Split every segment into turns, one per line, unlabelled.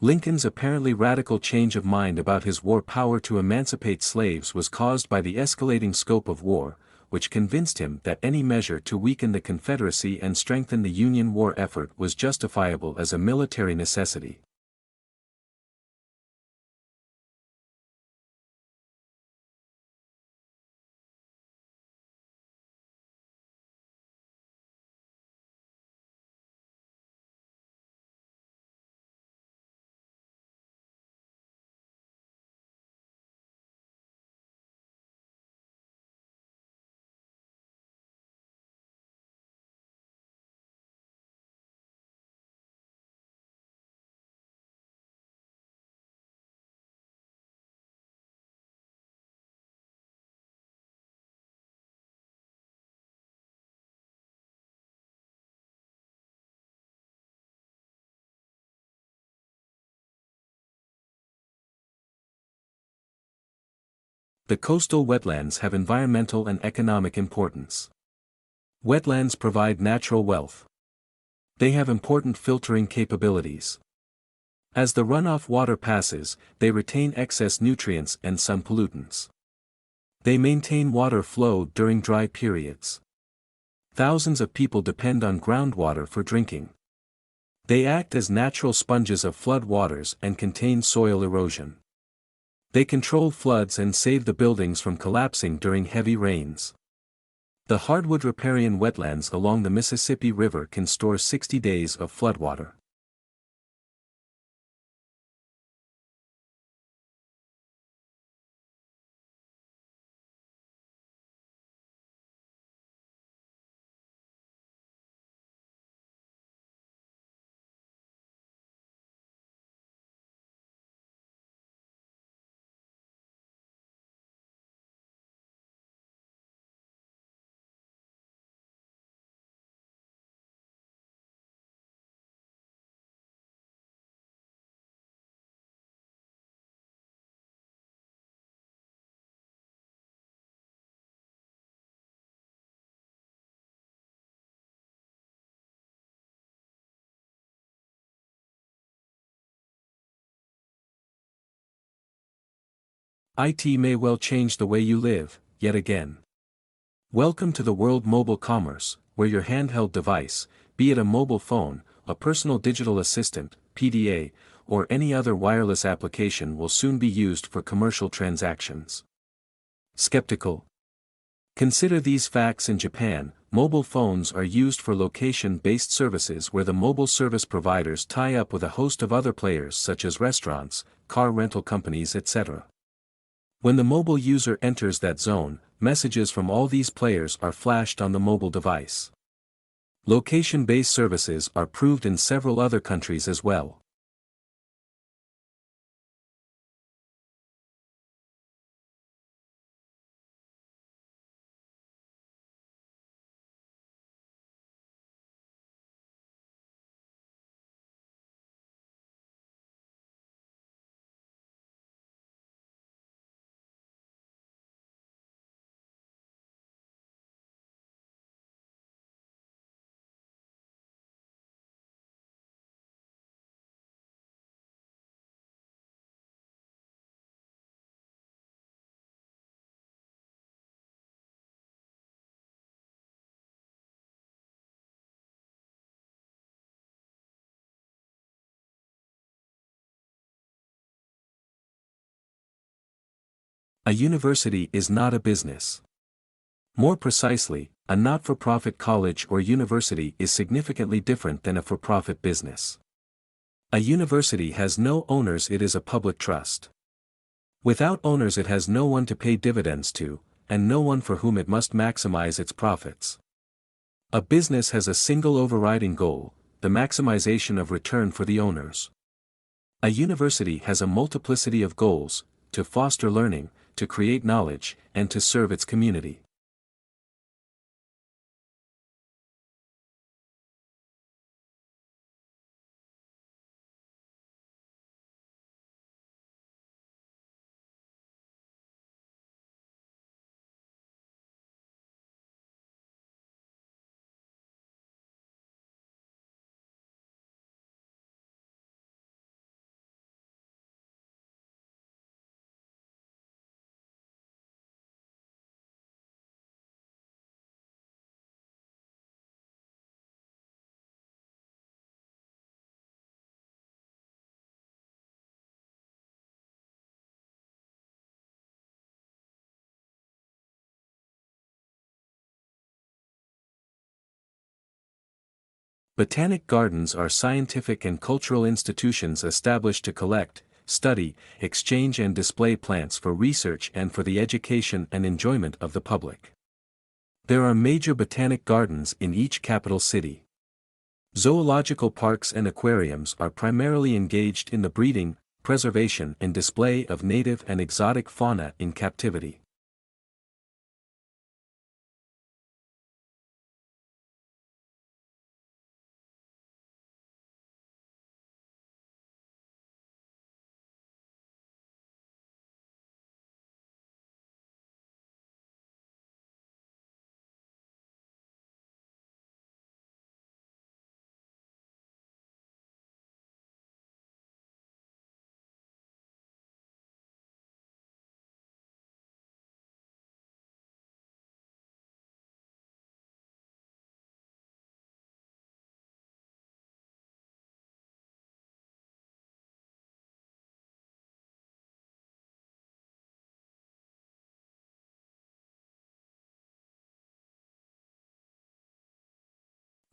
Lincoln's apparently radical change of mind about his war power to emancipate slaves was caused by the escalating scope of war, which convinced him that any measure to weaken the Confederacy and strengthen the Union war effort was justifiable as a military necessity. The coastal wetlands have environmental and economic importance. Wetlands provide natural wealth. They have important filtering capabilities. As the runoff water passes, they retain excess nutrients and some pollutants. They maintain water flow during dry periods. Thousands of people depend on groundwater for drinking. They act as natural sponges of flood waters and contain soil erosion. They control floods and save the buildings from collapsing during heavy rains. The hardwood riparian wetlands along the Mississippi River can store 60 days of floodwater. IT may well change the way you live, yet again. Welcome to the world mobile commerce, where your handheld device, be it a mobile phone, a personal digital assistant, PDA, or any other wireless application will soon be used for commercial transactions. Skeptical? Consider these facts. In Japan, mobile phones are used for location-based services where the mobile service providers tie up with a host of other players such as restaurants, car rental companies, etc. When the mobile user enters that zone, messages from all these players are flashed on the mobile device. Location-based services are proved in several other countries as well. A university is not a business. More precisely, a not-for-profit college or university is significantly different than a for-profit business. A university has no owners. It is a public trust. Without owners it has no one to pay dividends to, and no one for whom it must maximize its profits. A business has a single overriding goal, the maximization of return for the owners. A university has a multiplicity of goals, to foster learning, to create knowledge, and to serve its community. Botanic gardens are scientific and cultural institutions established to collect, study, exchange and display plants for research and for the education and enjoyment of the public. There are major botanic gardens in each capital city. Zoological parks and aquariums are primarily engaged in the breeding, preservation and display of native and exotic fauna in captivity.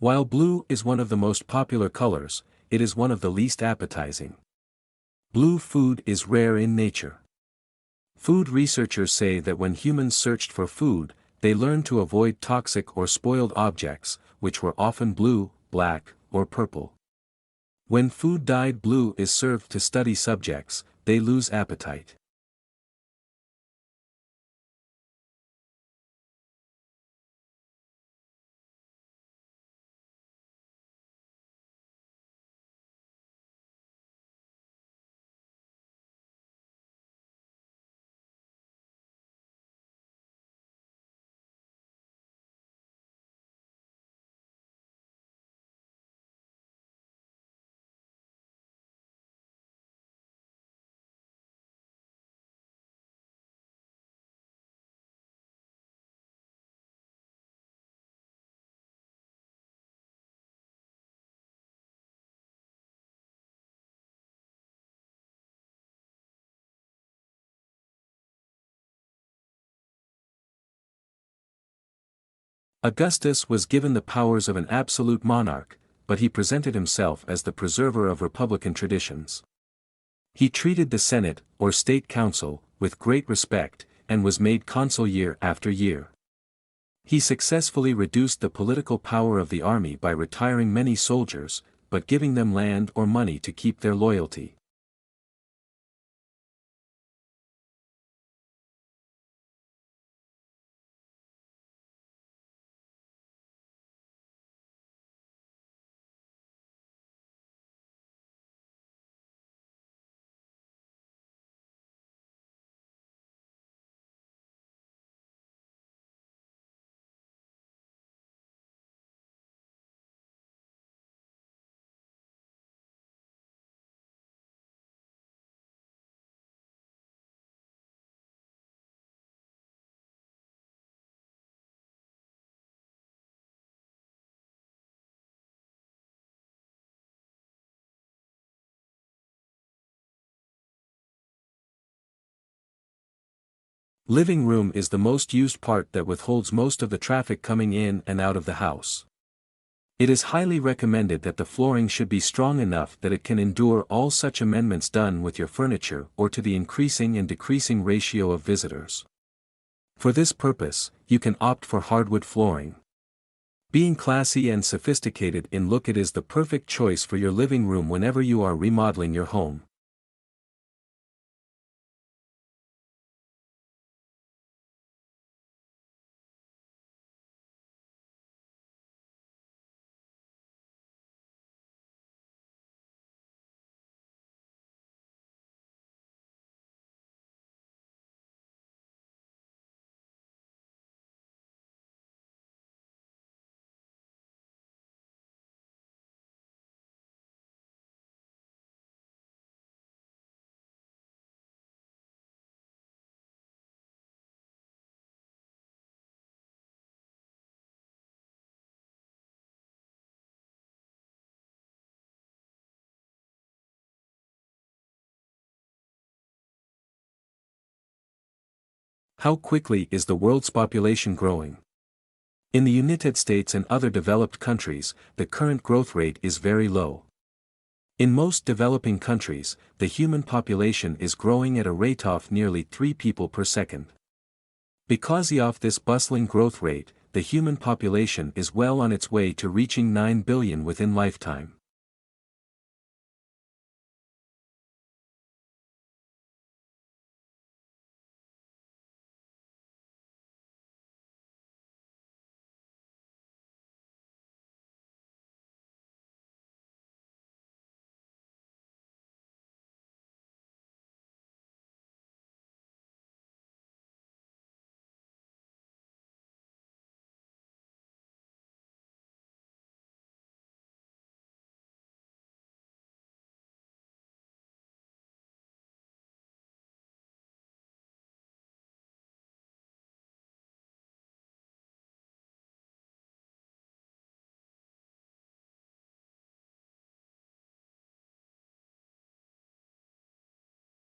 While blue is one of the most popular colors, it is one of the least appetizing. Blue food is rare in nature. Food researchers say that when humans searched for food, they learned to avoid toxic or spoiled objects, which were often blue, black, or purple. When food dyed blue is served to study subjects, they lose appetite. Augustus was given the powers of an absolute monarch, but he presented himself as the preserver of republican traditions. He treated the Senate, or State Council, with great respect, and was made consul year after year. He successfully reduced the political power of the army by retiring many soldiers, but giving them land or money to keep their loyalty. Living room is the most used part that withholds most of the traffic coming in and out of the house. It is highly recommended that the flooring should be strong enough that it can endure all such amendments done with your furniture or to the increasing and decreasing ratio of visitors. For this purpose, you can opt for hardwood flooring. Being classy and sophisticated in look, it is the perfect choice for your living room whenever you are remodeling your home. How quickly is the world's population growing? In the United States and other developed countries, the current growth rate is very low. In most developing countries, the human population is growing at a rate of nearly 3 people per second. Because of this bustling growth rate, the human population is well on its way to reaching 9 billion within lifetime.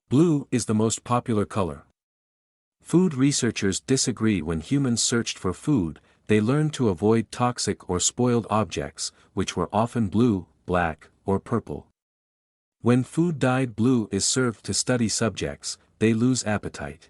Blue is the most popular color. Food researchers disagree. When humans searched for food, they learned to avoid toxic or spoiled objects, which were often blue, black, or purple. When food dyed blue is served to study subjects, they lose appetite.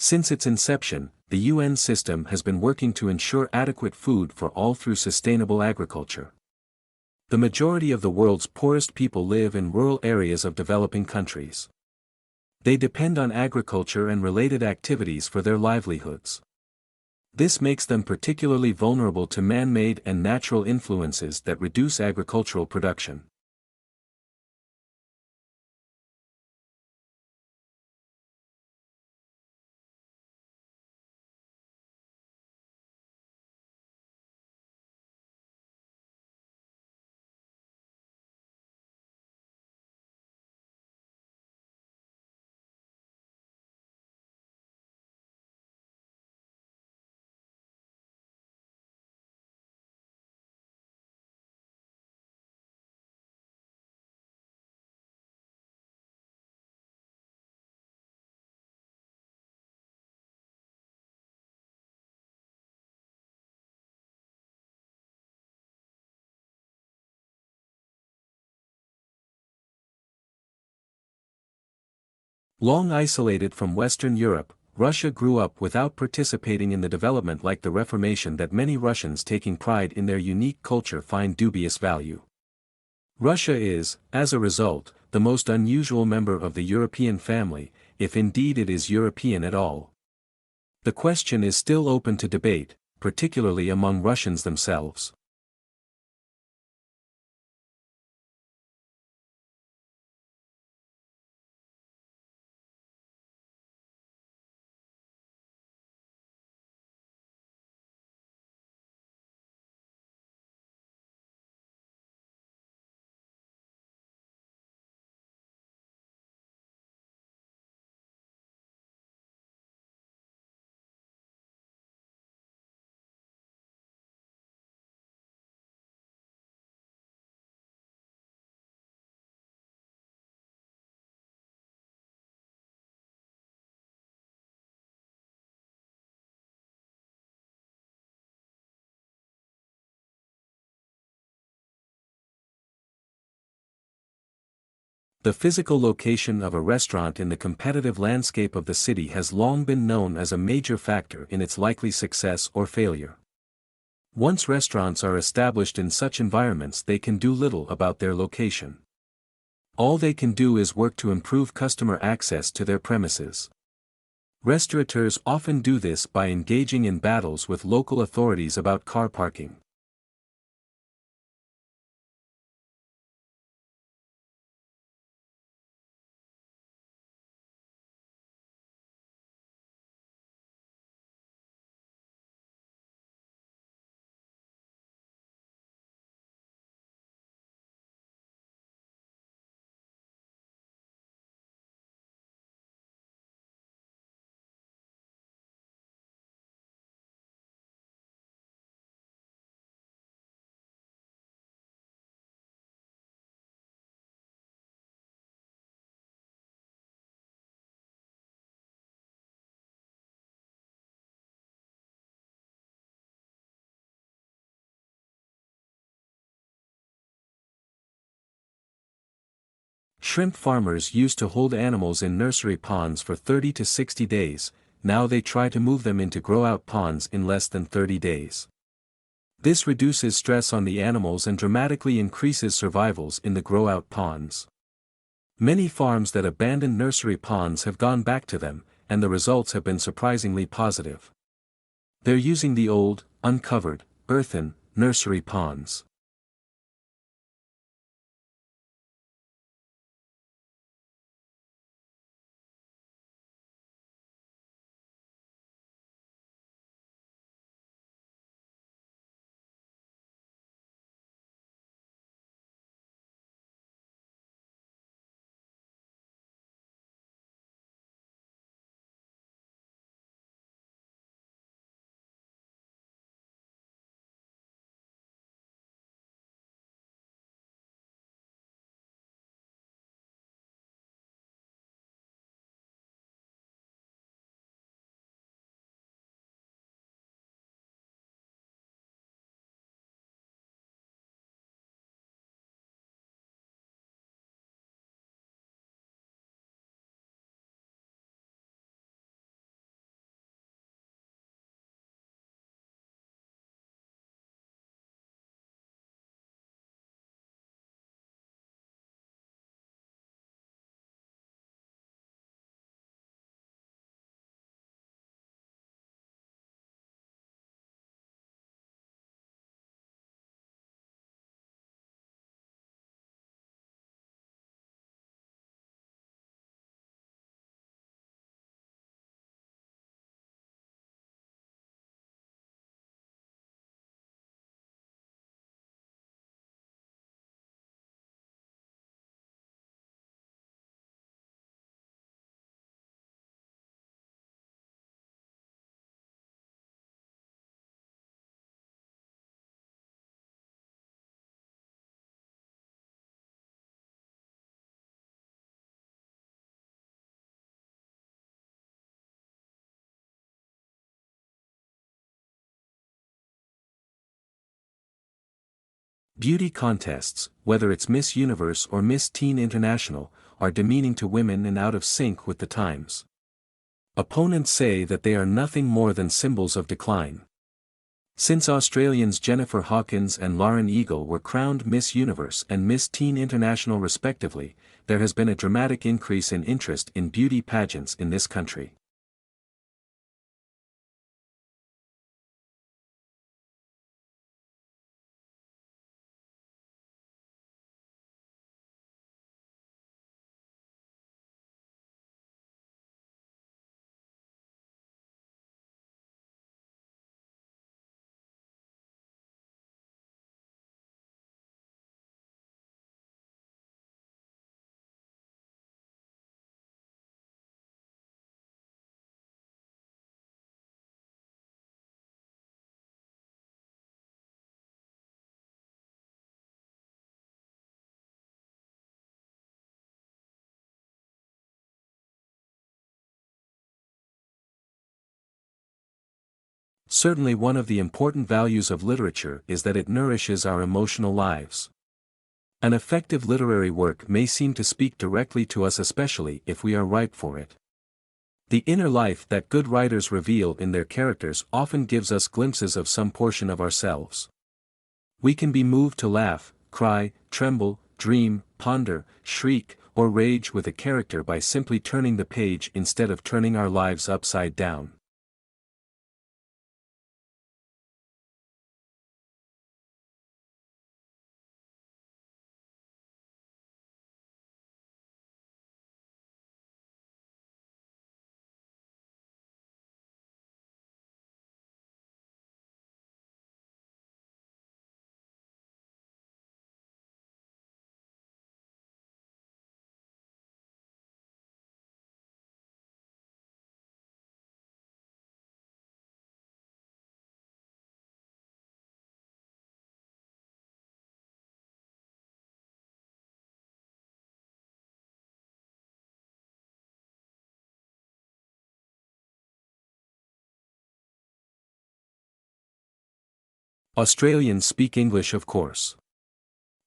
Since its inception, the UN system has been working to ensure adequate food for all through sustainable agriculture. The majority of the world's poorest people live in rural areas of developing countries. They depend on agriculture and related activities for their livelihoods. This makes them particularly vulnerable to man-made and natural influences that reduce agricultural production. Long isolated from Western Europe, Russia grew up without participating in the development like the Reformation that many Russians taking pride in their unique culture find dubious value. Russia is, as a result, the most unusual member of the European family, if indeed it is European at all. The question is still open to debate, particularly among Russians themselves. The physical location of a restaurant in the competitive landscape of the city has long been known as a major factor in its likely success or failure. Once restaurants are established in such environments, they can do little about their location. All they can do is work to improve customer access to their premises. Restaurateurs often do this by engaging in battles with local authorities about car parking. Shrimp farmers used to hold animals in nursery ponds for 30 to 60 days, now they try to move them into grow-out ponds in less than 30 days. This reduces stress on the animals and dramatically increases survivals in the grow-out ponds. Many farms that abandoned nursery ponds have gone back to them, and the results have been surprisingly positive. They're using the old, uncovered, earthen, nursery ponds. Beauty contests, whether it's Miss Universe or Miss Teen International, are demeaning to women and out of sync with the times. Opponents say that they are nothing more than symbols of decline. Since Australians Jennifer Hawkins and Lauren Eagle were crowned Miss Universe and Miss Teen International respectively, there has been a dramatic increase in interest in beauty pageants in this country. Certainly one of the important values of literature is that it nourishes our emotional lives. An effective literary work may seem to speak directly to us, especially if we are ripe for it. The inner life that good writers reveal in their characters often gives us glimpses of some portion of ourselves. We can be moved to laugh, cry, tremble, dream, ponder, shriek, or rage with a character by simply turning the page instead of turning our lives upside down. Australians speak English, of course.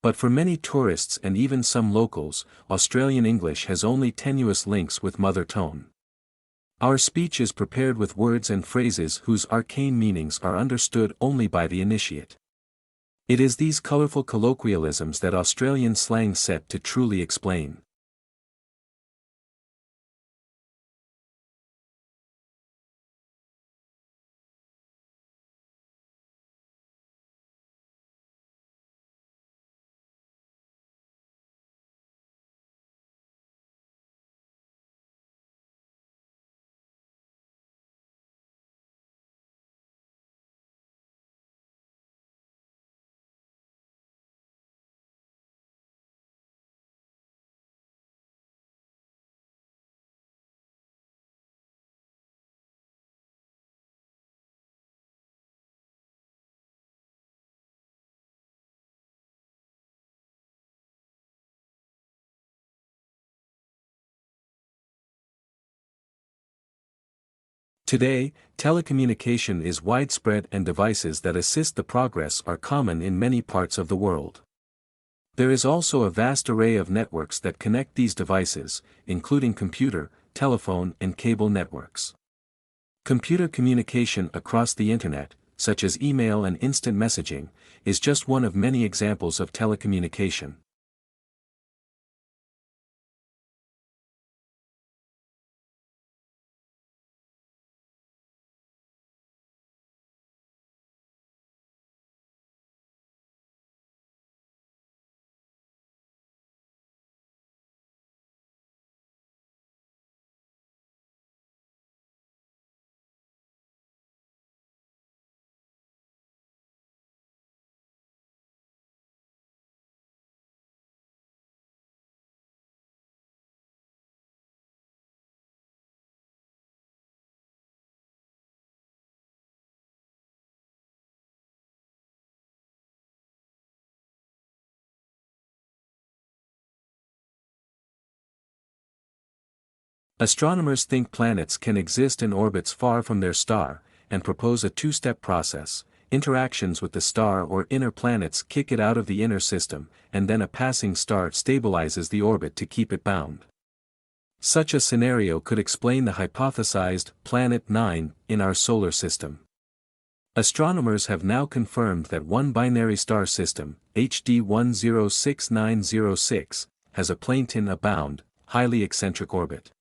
But for many tourists and even some locals, Australian English has only tenuous links with mother tongue. Our speech is prepared with words and phrases whose arcane meanings are understood only by the initiate. It is these colorful colloquialisms that Australian slang set to truly explain. Today, telecommunication is widespread and devices that assist the progress are common in many parts of the world. There is also a vast array of networks that connect these devices, including computer, telephone and cable networks. Computer communication across the internet, such as email and instant messaging, is just one of many examples of telecommunication. Astronomers think planets can exist in orbits far from their star, and propose a two-step process. Interactions with the star or inner planets kick it out of the inner system, and then a passing star stabilizes the orbit to keep it bound. Such a scenario could explain the hypothesized Planet 9 in our solar system. Astronomers have now confirmed that one binary star system, HD 106906, has a planetin-bound, highly eccentric orbit.